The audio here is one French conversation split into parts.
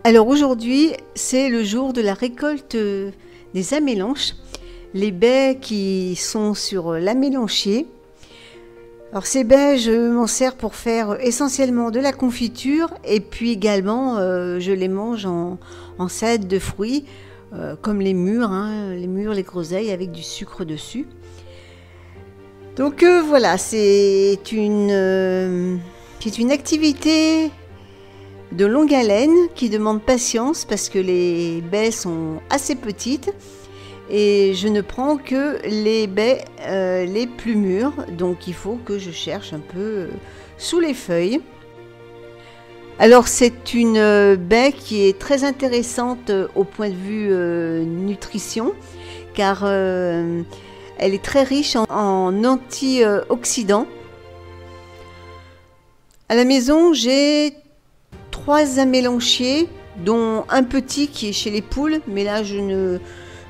Alors aujourd'hui, c'est le jour de la récolte des amélanches, les baies qui sont sur l'amélanchier. Alors ces baies, je m'en sers pour faire essentiellement de la confiture et puis également je les mange en salade de fruits comme les mûres, les groseilles avec du sucre dessus. Donc voilà, c'est une activité de longue haleine qui demande patience parce que les baies sont assez petites et je ne prends que les baies les plus mûres, donc il faut que je cherche un peu sous les feuilles. Alors c'est une baie qui est très intéressante au point de vue nutrition car elle est très riche en antioxydants. À la maison, j'ai 3 amélanchiers, dont un petit qui est chez les poules, mais là je ne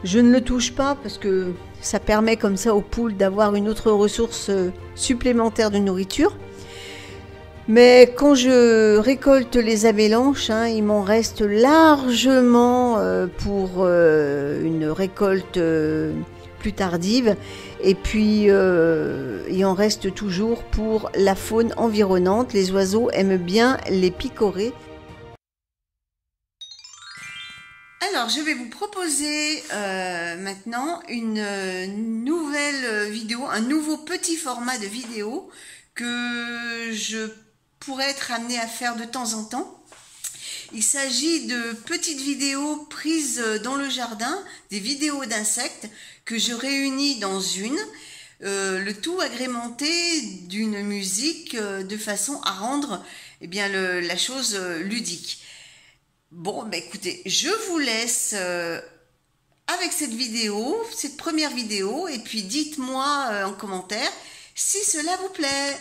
le touche pas parce que ça permet comme ça aux poules d'avoir une autre ressource supplémentaire de nourriture. Mais quand je récolte les amélanches, il m'en reste largement pour une récolte plus tardive. Et puis il en reste toujours pour la faune environnante. Les oiseaux aiment bien les picorer. Alors je vais vous proposer maintenant une nouvelle vidéo, un nouveau petit format de vidéo que je pourrais être amenée à faire de temps en temps. Il s'agit de petites vidéos prises dans le jardin, des vidéos d'insectes que je réunis dans une, le tout agrémenté d'une musique de façon à rendre la chose ludique. Bon, écoutez, je vous laisse avec cette première vidéo, et puis dites-moi en commentaire si cela vous plaît.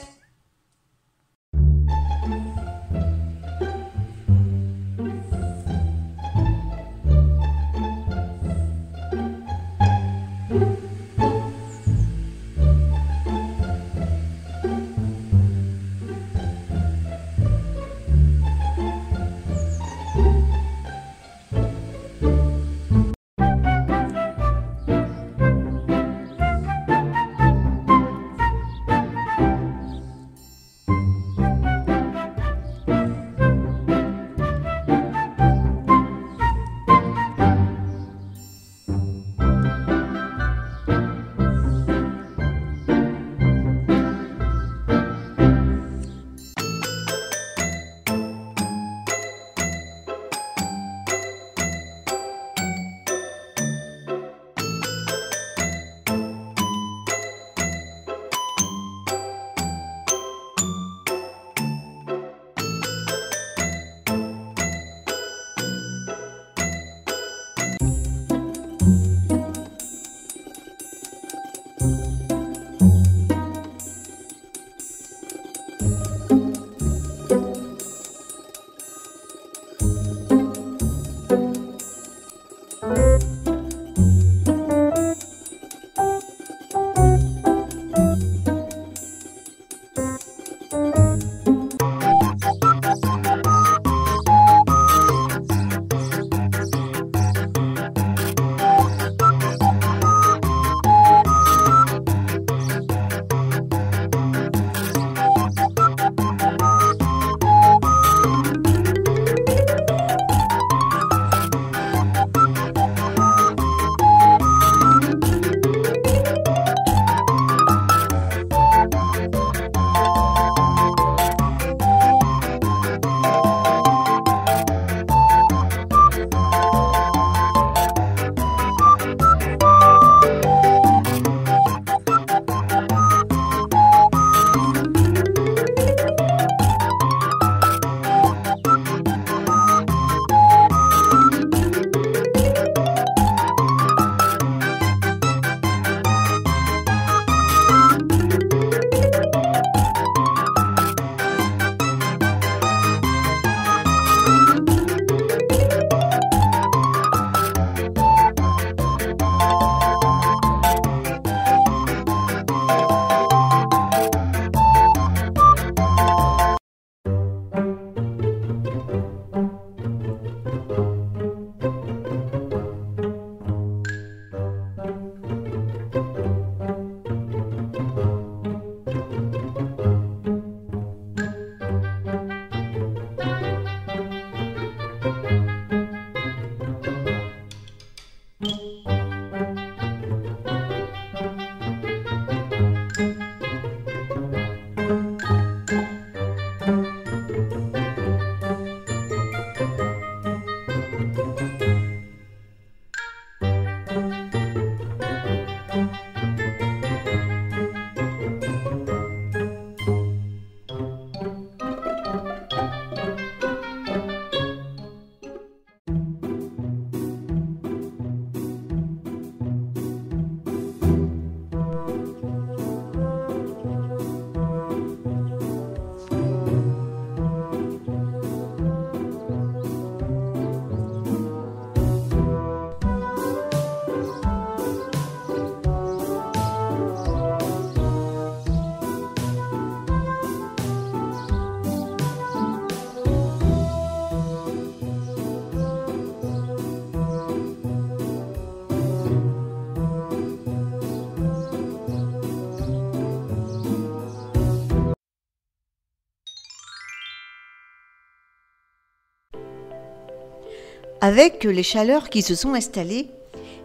Avec les chaleurs qui se sont installées,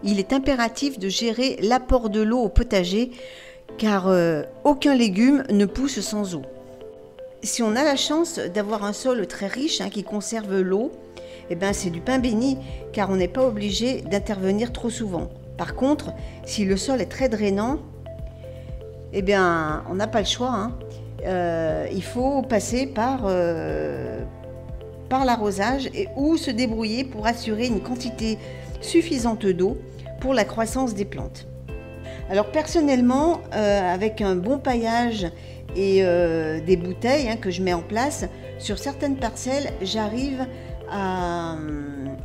il est impératif de gérer l'apport de l'eau au potager car aucun légume ne pousse sans eau. Si on a la chance d'avoir un sol très riche qui conserve l'eau, eh ben c'est du pain béni car on n'est pas obligé d'intervenir trop souvent. Par contre, si le sol est très drainant, eh bien on n'a pas le choix. Il faut passer par l'arrosage ou se débrouiller pour assurer une quantité suffisante d'eau pour la croissance des plantes. Alors personnellement, avec un bon paillage et des bouteilles que je mets en place, sur certaines parcelles, j'arrive à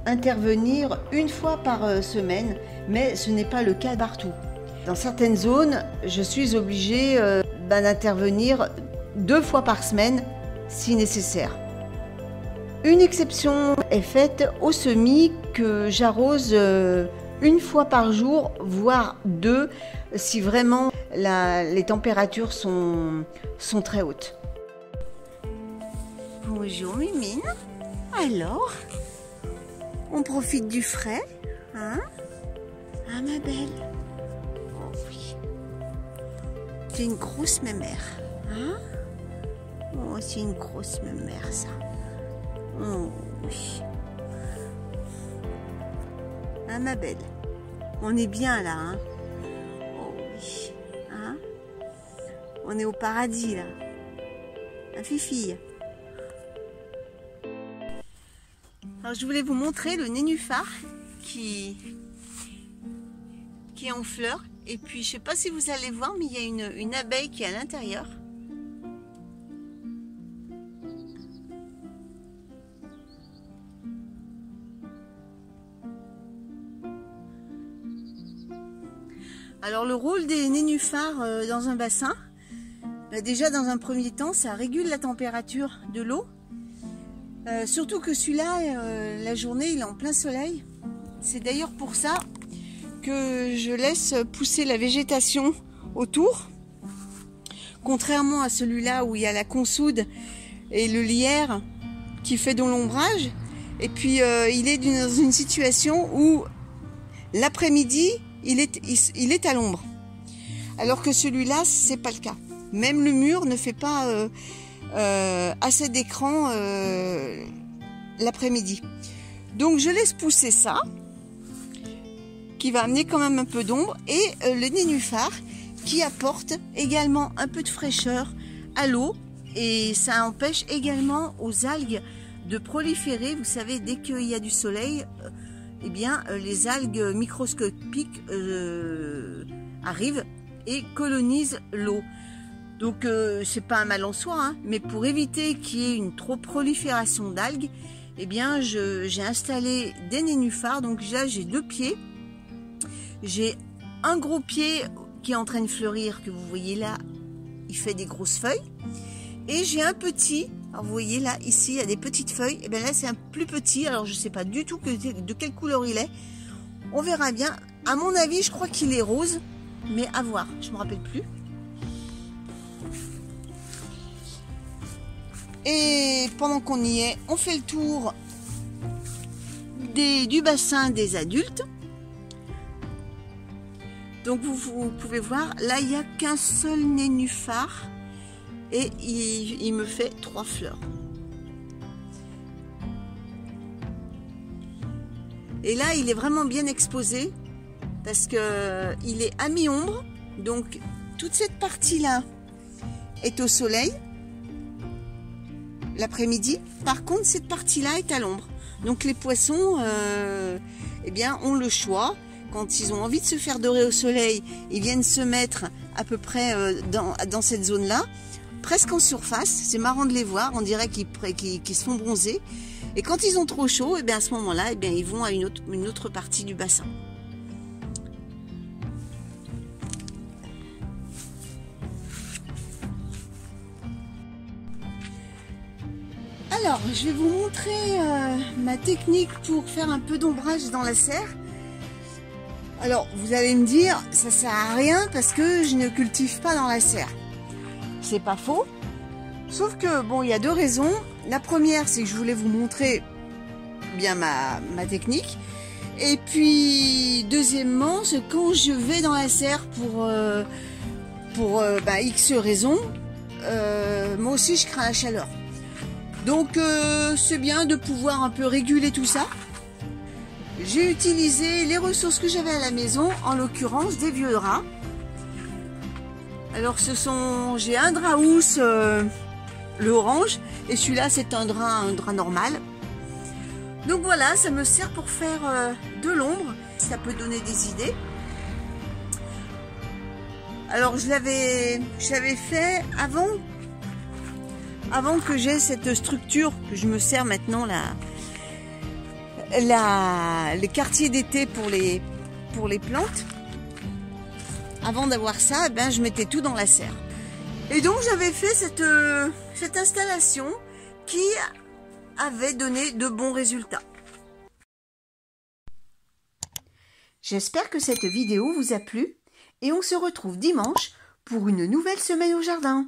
intervenir une fois par semaine, mais ce n'est pas le cas partout. Dans certaines zones, je suis obligée d'intervenir 2 fois par semaine si nécessaire. Une exception est faite au semis que j'arrose 1 fois par jour, voire 2, si vraiment les températures sont très hautes. Bonjour Mimine, alors, on profite du frais, hein? Ah ma belle, oh oui, c'est une grosse mémère, hein? Oh, c'est une grosse mémère ça. Oh oui. Hein, ma belle, on est bien là, hein? Oh oui, hein? On est au paradis là, hein, fifille? Alors je voulais vous montrer le nénuphar qui est en fleurs. Et puis je sais pas si vous allez voir, mais il y a une abeille qui est à l'intérieur. Alors le rôle des nénuphars dans un bassin, déjà dans un premier temps, ça régule la température de l'eau. Surtout que celui-là, la journée, il est en plein soleil. C'est d'ailleurs pour ça que je laisse pousser la végétation autour. Contrairement à celui-là où il y a la consoude et le lierre qui fait de l'ombrage. Et puis il est dans une situation où l'après-midi, il est à l'ombre. Alors que celui-là, c'est pas le cas. Même le mur ne fait pas assez d'écran l'après-midi. Donc je laisse pousser ça, qui va amener quand même un peu d'ombre, et le nénuphar qui apporte également un peu de fraîcheur à l'eau, et ça empêche également aux algues de proliférer. Vous savez, dès qu'il y a du soleil, eh bien les algues microscopiques arrivent et colonisent l'eau. Donc c'est pas un mal en soi, mais pour éviter qu'il y ait une trop prolifération d'algues, eh bien j'ai installé des nénuphars. Donc là j'ai 2 pieds. J'ai un gros pied qui est en train de fleurir, que vous voyez là, il fait des grosses feuilles. Et j'ai un petit, alors vous voyez là, ici il y a des petites feuilles. Et bien là c'est un plus petit, alors je sais pas du tout de quelle couleur il est. On verra bien. À mon avis, je crois qu'il est rose, mais à voir, je me rappelle plus. Et pendant qu'on y est, on fait le tour du bassin des adultes. Donc vous pouvez voir, là il n'y a qu'un seul nénuphar et il me fait 3 fleurs. Et là il est vraiment bien exposé parce que il est à mi-ombre, donc toute cette partie là est au soleil l'après-midi. Par contre cette partie là est à l'ombre. Donc les poissons eh bien ont le choix. Quand ils ont envie de se faire dorer au soleil, ils viennent se mettre à peu près dans cette zone-là, presque en surface. C'est marrant de les voir, on dirait qu'ils se font bronzer. Et quand ils ont trop chaud, et bien à ce moment-là, eh bien ils vont à une autre partie du bassin. Alors, je vais vous montrer ma technique pour faire un peu d'ombrage dans la serre. Alors, vous allez me dire, ça sert à rien parce que je ne cultive pas dans la serre. C'est pas faux. Sauf que, bon, il y a 2 raisons. La première, c'est que je voulais vous montrer bien ma technique. Et puis deuxièmement, c'est quand je vais dans la serre pour X raisons, moi aussi je crains la chaleur. Donc c'est bien de pouvoir un peu réguler tout ça. J'ai utilisé les ressources que j'avais à la maison, en l'occurrence des vieux draps. Alors j'ai un drap housse, le orange, et celui-là c'est un drap normal. Donc voilà, ça me sert pour faire de l'ombre, ça peut donner des idées. Alors je l'avais fait avant que j'ai cette structure que je me sers maintenant les quartiers d'été pour les plantes. Avant d'avoir ça, je mettais tout dans la serre. Et donc j'avais fait cette installation qui avait donné de bons résultats. J'espère que cette vidéo vous a plu et on se retrouve dimanche pour une nouvelle semaine au jardin.